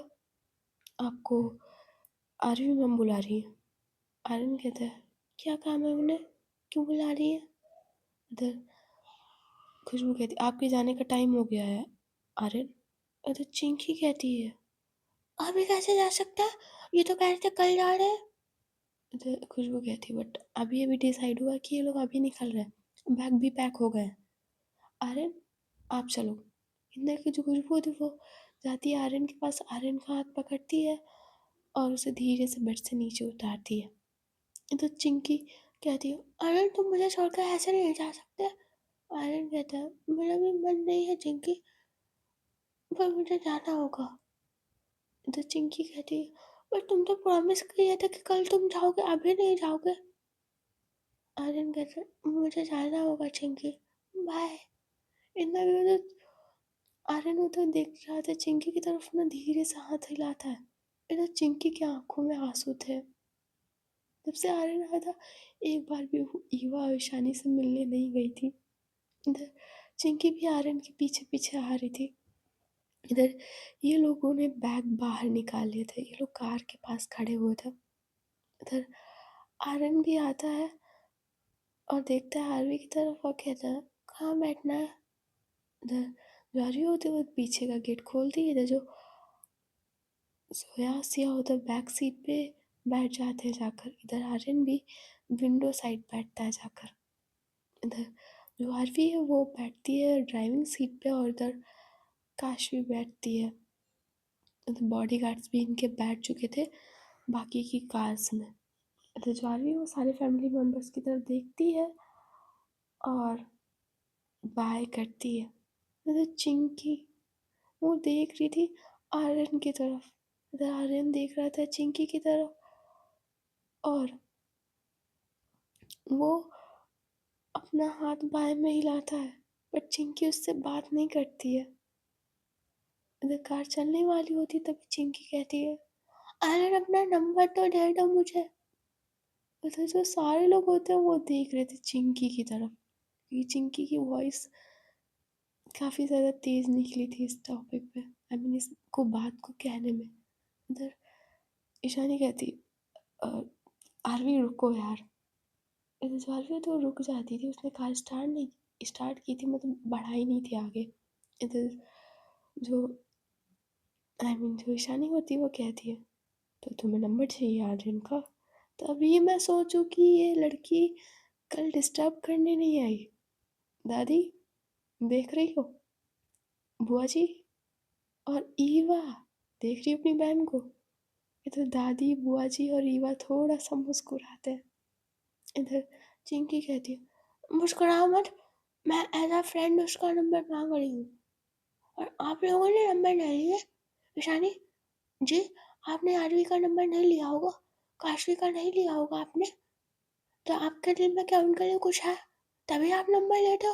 आपको आरवी मैम बुला रही है। आर्यन कहता है क्या काम है उन्हें, क्यों बुला रही है। इधर खुशबू कहती है आपके जाने का टाइम हो गया है आर्यन। इधर चिंकी कहती है अभी कैसे जा सकता है, ये तो कह रहे थे कल जा रहे हैं। इधर खुशबू कहती है बट अभी अभी डिसाइड हुआ कि ये लोग अभी निकल रहे हैं, बैग भी पैक हो गए हैं। आर्यन आप चलो। इंदर की जो खुशबू होती है वो जाती है आर्यन के पास, आर्यन का हाथ पकड़ती है और उसे धीरे से बेड से नीचे उतारती है। इधर चिंकी कहती है आर्यन तुम मुझे छोड़कर ऐसे नहीं जा सकते। आर्यन कहता है मेरा भी मन नहीं है चिंकी, पर मुझे जाना होगा। इधर चिंकी कहती है पर तुम तो प्रॉमिस किया था कि कल तुम जाओगे, अभी नहीं जाओगे। आर्यन कहता है मुझे जाना होगा चिंकी, बाय। इतना भी आर्यन उधर देख रहा था चिंकी की तरफ ना, धीरे से हाथ हिलाता है। इधर चिंकी की आंखों में आंसू थे। जब से आर्यन आया था एक बार भी वो ईवा और ईशानी से मिलने नहीं गई थी। इधर चिंकी भी आर्यन के पीछे पीछे आ रही थी। इधर ये लोगों ने बैग बाहर निकाल लिए थे, ये लोग कार के पास खड़े हुए थे। इधर आर्यन भी आता है और देखता है आरवी की तरफ और कहता है कहाँ बैठना है। इधर जो आरवी होती है वो पीछे का गेट खोलती है। इधर जो सोया सिया उधर बैक सीट पे बैठ जाते हैं जाकर। इधर आर्यन भी विंडो साइड बैठता है जाकर। इधर जो आरवी है वो बैठती है ड्राइविंग सीट पे और इधर काशवी बैठती है। इधर बॉडी गार्ड्स भी इनके बैठ चुके थे बाकी की कार्स में। इधर जो आरवी है वो सारे फैमिली मेम्बर्स की तरफ देखती है और बाय करती है। इधर चिंकी वो देख रही थी आर्यन की तरफ। इधर आर्यन देख रहा था चिंकी की तरफ और वो अपना हाथ बाएं में हिलाता है, पर चिंकी उससे बात नहीं करती है। इधर कार चलने वाली होती तभी चिंकी कहती है आर्यन अपना नंबर तो दे दो मुझे। उधर जो सारे लोग होते हैं वो देख रहे थे चिंकी की तरफ, क्योंकि चिंकी की वॉइस काफ़ी ज़्यादा तेज़ निकली थी इस टॉपिक पे, आई मीन इसको बात को कहने में। इधर ईशानी कहती आरवी रुको यार। इधर जारविया तो रुक जाती थी, उसने कार स्टार्ट की थी, मतलब बढ़ाई नहीं थी आगे। इधर जो आई मीन जो ईशानी होती वो कहती है तो तुम्हें नंबर चाहिए आर्यन का। तभी मैं सोचूं कि ये लड़की कल डिस्टर्ब करने नहीं आई। दादी देख रही हो, बुआ जी और ईवा देख रही अपनी बहन को। इधर दादी बुआ जी और ईवा थोड़ा सा मुस्कुराते हैं। इधर चिंकी कहती है मुस्कुराओ मत, मैं एज अ फ्रेंड उसका नंबर मांग रही हूँ और आप लोगों ने नंबर नहीं लिया। ईशानी जी, आपने आरवी का नंबर नहीं लिया होगा, काशवी का नहीं लिया होगा आपने, तो आपके दिल में क्या उनके लिए कुछ है तभी आप नंबर लेते हो।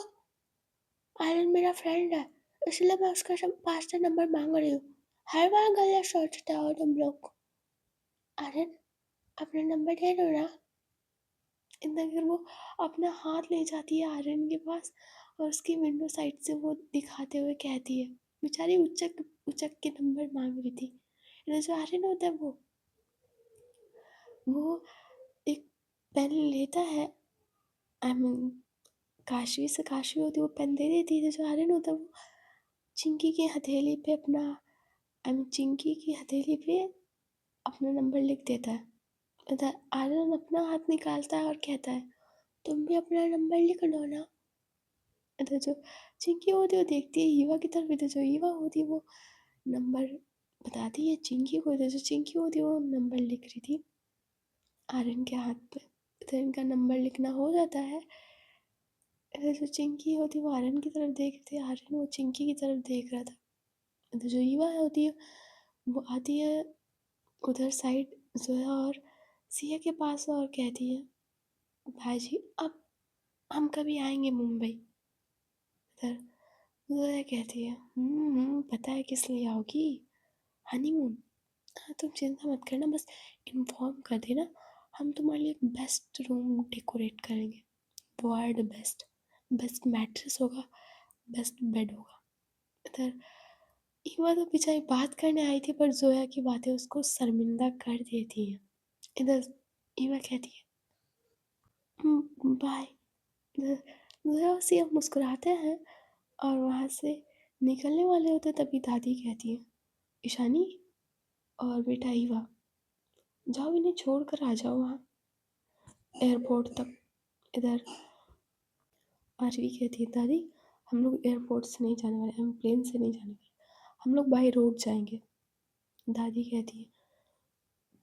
आर्यन मेरा फ्रेंड है इसलिए मैं उसके पास से नंबर मांग रही हूँ। हर बार गलत सोचते हो तुम लोग। आर्यन अपना नंबर दे दो ना। इतना फिर वो अपना हाथ ले जाती है आर्यन के पास और उसकी विंडो साइड से वो दिखाते हुए कहती है, बेचारी उचक उचक के नंबर मांग रही थी। इधर जो आर्यन होता है वो एक पेन लेता है, आई मीन काशवी से काशवी होती है वो पेन दे देती है। जो आर्यन होता है वो चिंकी की हथेली पे अपना आई मीन चिंकी की हथेली पे अपना नंबर लिख देता है। इधर आर्यन अपना हाथ निकालता है और कहता है तुम भी अपना नंबर लिख लो ना। इधर जो चिंकी होती है वो देखती है ईवा की तरफ। इधर जो ईवा होती है वो नंबर बताती है चिंकी को। इधर जो चिंकी होती है वो नंबर लिख रही थी आर्यन के हाथ पे। इधर इनका नंबर लिखना हो जाता है जो चिंकी होती है वो आर्यन की तरफ देख रही थी, आर्यन वो चिंकी की तरफ देख रहा था। तो जो ईवा होती है वो आती है उधर साइड ज़ोया और सिया के पास और कहती है, भाई जी अब हम कभी आएंगे मुंबई। इधर ज़ोया कहती है, पता है किस लिए आओगी? हनीमून। हाँ तुम चिंता मत करना, बस इन्फॉर्म कर देना, हम तुम्हारे लिए बेस्ट रूम डेकोरेट करेंगे, वर्ल्ड बेस्ट, बेस्ट मैट्रेस होगा, बेस्ट बेड होगा। इधर ईवा तो बेचारी बात करने आई थी पर जोया की बातें उसको शर्मिंदा कर देती हैं। इधर ईवा कहती है, बाय। इधर जोया और सिया मुस्कुराते हैं और वहाँ से निकलने वाले होते तभी दादी कहती है, ईशानी और बेटा ईवा, जाओ इन्हें छोड़ कर आ जाओ वहाँ एयरपोर्ट तक। इधर आरवी कहती है, दादी हम लोग एयरपोर्ट से नहीं जाने वाले, हम प्लेन से नहीं जाने वाले, हम लोग बाई रोड जाएंगे। दादी कहती है,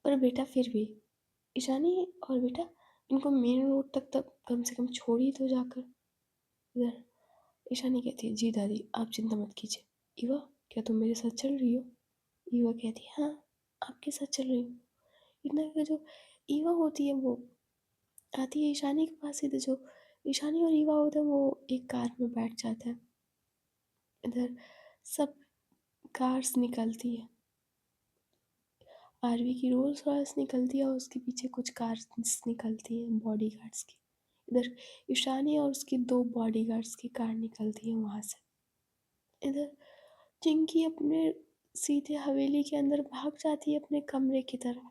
पर बेटा फिर भी ईशानी और बेटा इनको मेन रोड तक तक कम से कम छोड़ी तो जाकर। इधर ईशानी कहती है, जी दादी आप चिंता मत कीजिए। ईवा क्या तुम मेरे साथ चल रही हो? ईवा कहती है, हाँ आपके साथ चल रही हूँ। इतना कि जो ईवा होती है वो आती है ईशानी के पास, इधर जो ईशानी और ईवा होता है वो एक कार में बैठ जाता है। इधर सब कार्स निकलती है, आरवी की रोल्स रॉयस निकलती है और उसके पीछे कुछ कार्स निकलती हैं बॉडी गार्ड्स की। इधर ईशानी और उसकी दो बॉडी गार्ड्स की कार निकलती है वहाँ से। इधर चिंकी अपने सीधे हवेली के अंदर भाग जाती है अपने कमरे की तरफ,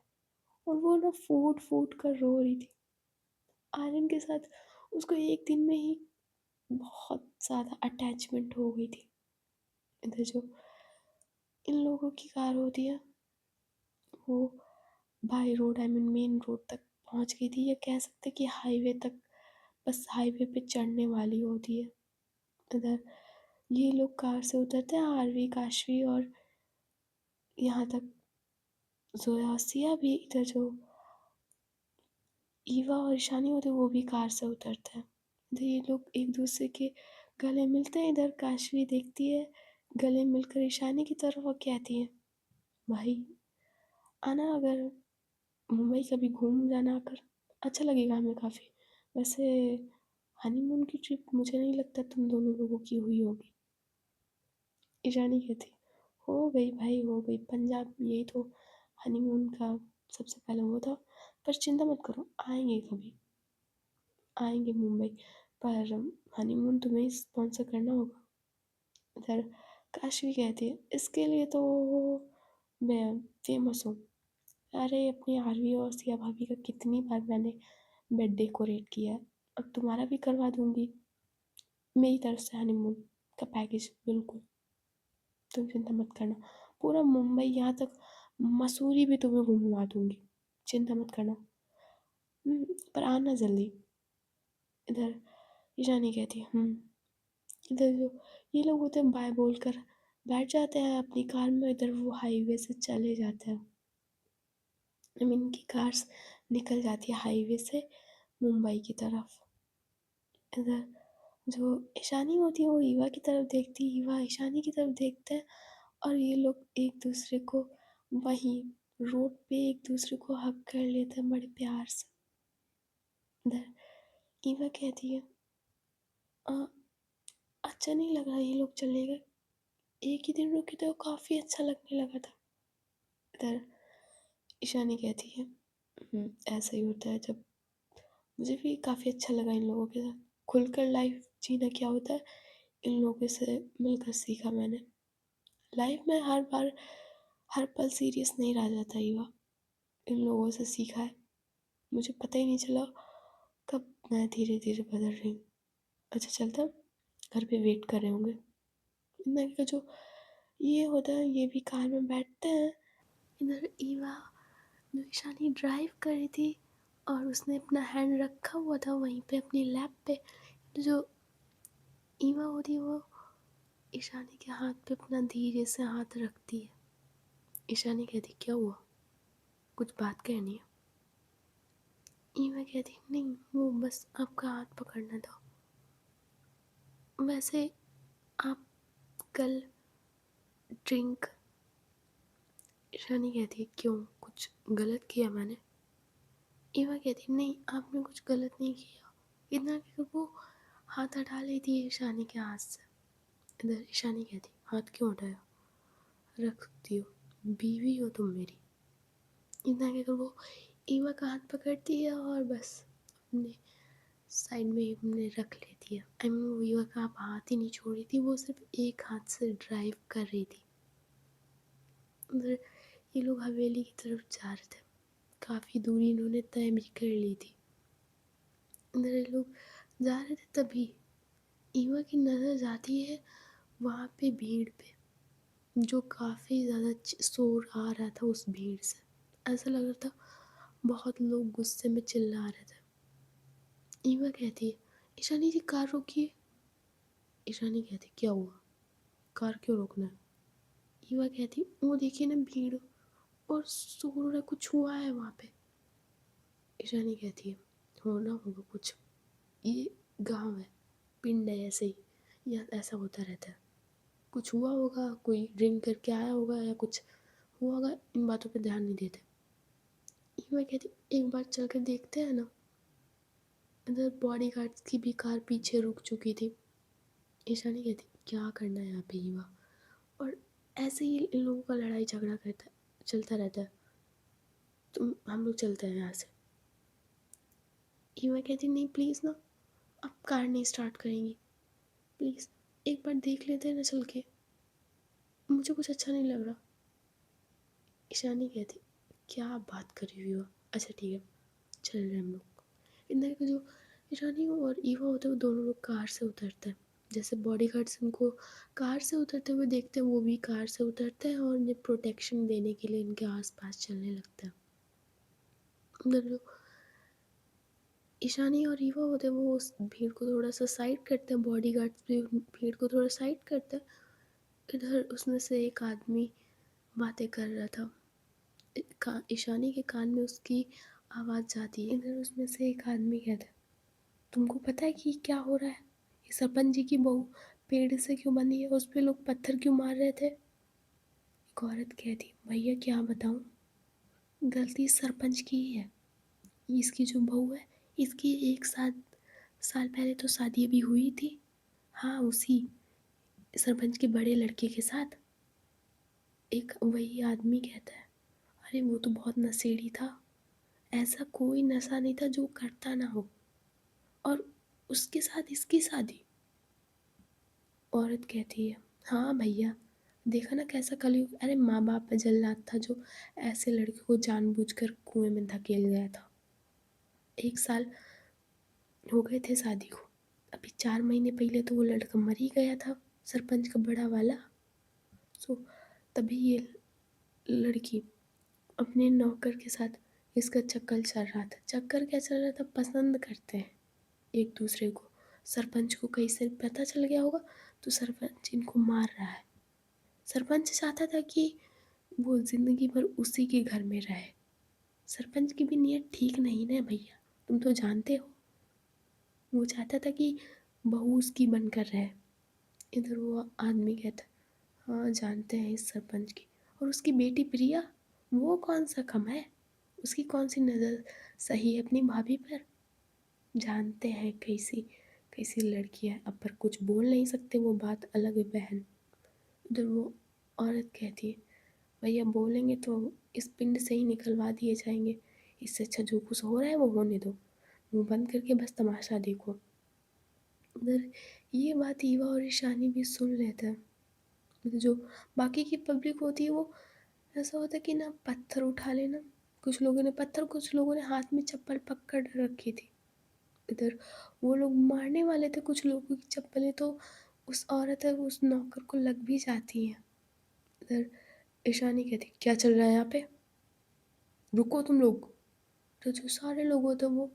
और वो ना फूट फूट कर रो रही थी। आर्यन के साथ उसको एक दिन में ही बहुत ज़्यादा अटैचमेंट हो गई थी। इधर जो इन लोगों की कार होती है वो by road I mean main road तक पहुंच गई थी, या कह सकते कि हाईवे तक, बस हाईवे पे चढ़ने वाली होती है। इधर ये लोग कार से उतरते हैं, आरवी काशवी और यहाँ तक जोया सिया भी, इधर जो ईवा और ईशानी होते हैं वो भी कार से उतरते हैं। इधर ये लोग एक दूसरे के गले मिलते हैं। इधर काशवी देखती है गले मिलकर ईशानी की तरफ और कहती है, भाई आना अगर मुंबई कभी घूम जाना आकर, अच्छा लगेगा हमें काफ़ी। वैसे हनीमून की ट्रिप मुझे नहीं लगता तुम दोनों लोगों की हुई होगी। ईशानी कहती, हो गई भाई हो गई, पंजाब यही तो हनीमून का सबसे पहले वो था। पर चिंता मत करो, आएंगे कभी, आएंगे मुंबई, पर हनीमून तुम्हें ही स्पॉन्सर करना होगा। इधर काशवी कहती है, इसके लिए तो मैं फेमस हूँ। अरे अपनी आरवी और सिया भाभी का कितनी बार मैंने बेड डेकोरेट किया है, अब तुम्हारा भी करवा दूंगी मेरी तरफ से हनीमून का पैकेज, बिल्कुल तुम चिंता मत करना। पूरा मुंबई यहाँ तक मसूरी भी तुम्हें घुमवा दूंगी, चिंता मत करना। पर आना जल्दी। इधर ईशानी कहती है, इधर जो ये लोग होते हैं बाय बोलकर बैठ जाते हैं अपनी कार में। इधर वो हाईवे से चले जाते हैं, आई मीन इनकी कार्स निकल जाती है हाईवे से मुंबई की तरफ। इधर जो ईशानी होती है वो ईवा की तरफ देखती है, ईवा ईशानी की तरफ देखते हैं, और ये लोग एक दूसरे को वहीं रोड पे एक दूसरे को हग कर लेते हैं बड़े प्यार से। इधर ईवा कहती है, "आ, अच्छा नहीं लग रहा ये लोग चले गए, एक ही दिन रुके थे और काफ़ी अच्छा लगने लगा था।" इधर ईशानी कहती है, ऐसा ही होता है जब, मुझे भी काफ़ी अच्छा लगा इन लोगों के साथ खुलकर लाइफ जीना क्या होता है, इन लोगों से मिलकर सीखा मैंने। लाइफ में हर बार हर पल सीरियस नहीं रह जाता युवा, इन लोगों से सीखा है। मुझे पता ही नहीं चला कब मैं धीरे धीरे बदल रही हूँ। अच्छा चलता, घर पे वेट कर रहे होंगे। इतना का जो ये होता है ये भी कार में बैठते हैं। इधर ईवा जो ईशानी ड्राइव कर रही थी और उसने अपना हैंड रखा हुआ था वहीं पे अपनी लैप पे, तो जो ईवा होती है वो ईशानी के हाथ पे अपना धीरे से हाथ रखती है। ईशानी कहती, क्या हुआ, कुछ बात कहनी है? ईवा कहती, नहीं वो बस आपका हाथ पकड़ना था। वैसे आप कल ड्रिंक, ईशानी कहती है क्यों, कुछ गलत किया मैंने? ईवा कहती है नहीं आपने कुछ गलत नहीं किया। इतना कहकर वो हाथ हटा लेती है ईशानी के हाथ से। इधर ईशानी कहती हाथ क्यों हटाया, रख सकती हो, बीवी हो तुम मेरी। इतना कहकर वो ईवा का हाथ पकड़ती है और बस अपने साइड में हमने रख लेती है। आई मीन वो ईवा का हाथ ही नहीं छोड़ रही थी, वो सिर्फ एक हाथ से ड्राइव कर रही थी। उधर ये लोग हवेली की तरफ जा रहे थे, काफ़ी दूरी इन्होंने तय भी कर ली थी। इधर ये लोग जा रहे थे तभी ईवा की नज़र जाती है वहाँ पे भीड़ पे, जो काफ़ी ज़्यादा शोर आ रहा था उस भीड़ से। ऐसा लग रहा था बहुत लोग गुस्से में चिल्ला रहे थे। ईवा कहती है ईशानी जी कार रोकिए। ईशानी कहती क्या हुआ, कार क्यों रोकना है? ईवा कहती वो देखिए ना भीड़ और शोर हो रहा है, कुछ हुआ है वहाँ पे। ईशानी कहती है होना होगा कुछ, ये गांव है, पिंड है, ऐसे ही या ऐसा होता रहता है, कुछ हुआ होगा, कोई ड्रिंक करके आया होगा या कुछ हुआ होगा, इन बातों पे ध्यान नहीं देते। मैं कहती एक बार चल कर देखते हैं ना। इधर बॉडी गार्ड्स की भी कार पीछे रुक चुकी थी। ईशानी कहती क्या करना है यहाँ पे ईवा, और ऐसे ही इन लोगों का लड़ाई झगड़ा करता चलता रहता है, तुम हम लोग चलते हैं यहाँ से। ईवा कहती नहीं प्लीज़ ना, अब कार नहीं स्टार्ट करेंगी, प्लीज़ एक बार देख लेते हैं ना चल के, मुझे कुछ अच्छा नहीं लग रहा। ईशानी कहती क्या बात कर रही हो, अच्छा ठीक है चल रहे हम लोग। इधर के जो ईशानी और ईवा होते हैं वो दोनों लोग कार से उतरते हैं। जैसे बॉडी गार्ड्स उनको कार से उतरते हुए देखते हैं वो भी कार से उतरते हैं और इन्हें प्रोटेक्शन देने के लिए इनके आसपास चलने लगते हैं। उधर जो ईशानी और ईवा होते हैं वो उस भीड़ को थोड़ा सा साइड करते हैं, बॉडी गार्ड्स भी भीड़ को थोड़ा साइड करते हैं। इधर उसमें से एक आदमी बातें कर रहा था, ईशानी के कान में उसकी आवाज़ जाती है। इधर उसमें से एक आदमी कहता है तुमको पता है कि क्या हो रहा है, ये सरपंच जी की बहू पेड़ से क्यों बंधी है, उस पे लोग पत्थर क्यों मार रहे थे? एक औरत कहती भैया क्या बताऊँ, गलती सरपंच की ही है, इसकी जो बहू है इसकी 1 साल पहले तो शादी भी हुई थी, हाँ उसी सरपंच के बड़े लड़के के साथ। एक वही आदमी कहता है अरे वो तो बहुत नशेड़ी था, ऐसा कोई नशा नहीं था जो करता ना हो, और उसके साथ इसकी शादी। औरत कहती है हाँ भैया देखा ना कैसा कलयुग, अरे माँ बाप पे जल्लाद था जो ऐसे लड़के को जानबूझकर कुएं में धकेल गया था। 1 साल हो गए थे शादी को, अभी 4 महीने पहले तो वो लड़का मर ही गया था, सरपंच का बड़ा वाला। सो तभी ये लड़की अपने नौकर के साथ इसका चक्कर चल रहा था, चक्कर क्या चल रहा था, पसंद करते हैं एक दूसरे को। सरपंच को कहीं से पता चल गया होगा तो सरपंच इनको मार रहा है। सरपंच चाहता था कि वो ज़िंदगी भर उसी के घर में रहे। सरपंच की भी नीयत ठीक नहीं ना भैया, तुम तो जानते हो। वो चाहता था कि बहू उसकी बनकर रहे। इधर वो आदमी कहता हाँ जानते हैं इस सरपंच की, और उसकी बेटी प्रिया, वो कौन सा कम है, उसकी कौन सी नज़र सही है अपनी भाभी पर। जानते हैं कैसी कैसी लड़की है, अब पर कुछ बोल नहीं सकते, वो बात अलग है बहन। उधर वो औरत कहती है भैया बोलेंगे तो इस पिंड से ही निकलवा दिए जाएंगे, इससे अच्छा जो कुछ हो रहा है वो होने दो, मुंह बंद करके बस तमाशा देखो। उधर ये बात ईवा और ईशानी भी सुन लेते हैं। मतलब जो बाकी की पब्लिक होती है वो ऐसा होता है कि ना पत्थर उठा लेना, कुछ लोगों ने पत्थर, कुछ लोगों ने हाथ में चप्पल पकड़ रखी थी। इधर वो लोग मारने वाले थे, कुछ लोगों की चप्पलें तो उस औरत है उस नौकर को लग भी जाती हैं। इधर ईशानी कहती क्या चल रहा है यहाँ पे, रुको तुम लोग। तो जो सारे लोग होते हैं वो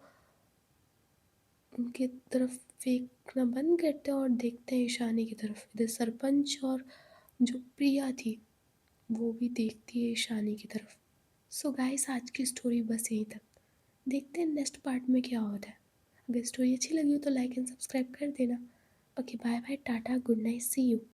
उनकी तरफ फेंकना बंद करते हैं और देखते हैं ईशानी की तरफ। इधर सरपंच और जो प्रिया थी वो भी देखती है ईशानी की तरफ। सो गाइस आज की स्टोरी बस यहीं तक, देखते हैं नेक्स्ट पार्ट में क्या होता है। अगर स्टोरी अच्छी लगी हो तो लाइक एंड सब्सक्राइब कर देना। Okay, bye bye, tata, good night, see you.